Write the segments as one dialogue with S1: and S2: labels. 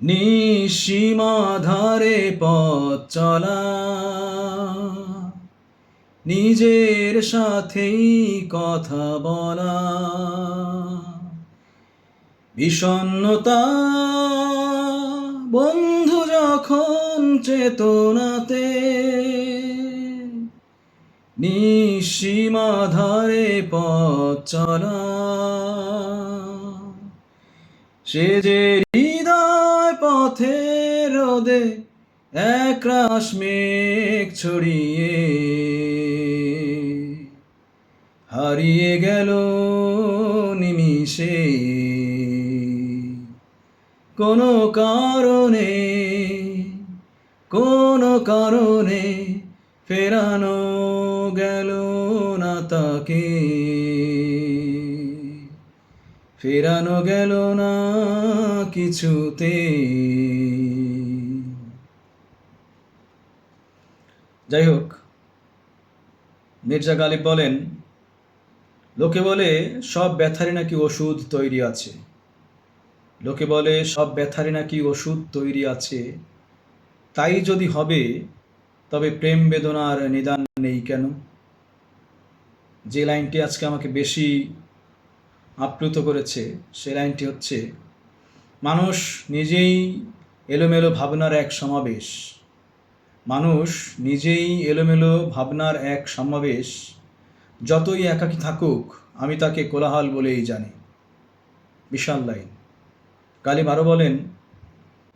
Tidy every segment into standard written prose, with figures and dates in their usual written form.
S1: নিঃসীমা ধারে পথ চলা, নিজের সাথেই কথা বলা, বিষণ্ণতা বন্ধু যখন চেতনাতে, নিঃসীমা ধারে পথ চলা, সে যে হৃদয় পথের রোদে একরাশ মেঘ ছড়িয়ে হারিয়ে গেল নিমিষে, কোনো কারণে ফেরানো গেল না তাকে, ফেরানো গেল না কিছুতে। যাই হোক, মির্জা গালিব বলেন, লোকে বলে সব ব্যথারই নাকি ওষুধ তৈরি আছে, লোকে বলে সব ব্যথারই নাকি ওষুধ তৈরি আছে। তাই যদি হবে তবে প্রেম বেদনার নিদান নেই কেন? যে লাইনটি আজকে আমাকে বেশি আপ্লুত করেছে সে লাইনটি হচ্ছে, মানুষ নিজেই এলোমেলো ভাবনার এক সমাবেশ, মানুষ নিজেই এলোমেলো ভাবনার এক সমাবেশ, যতই একাকী থাকুক আমি তাকে কোলাহল বলেই জানি। বিশাল লাইন। গালিব আরও বলেন,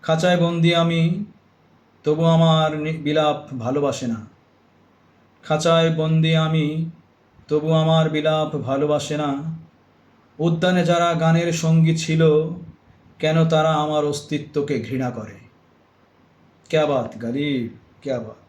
S1: খাঁচায় বন্দি আমি তবু আমার বিলাপ ভালোবাসে না, খাঁচায় বন্দি আমি তবু আমার বিলাপ ভালোবাসে না, উদ্যানে যারা গানের সঙ্গী ছিল কেন তারা আমার অস্তিত্বকে ঘৃণা করে। ক্যা বাত গালিব, ক্যা বাত।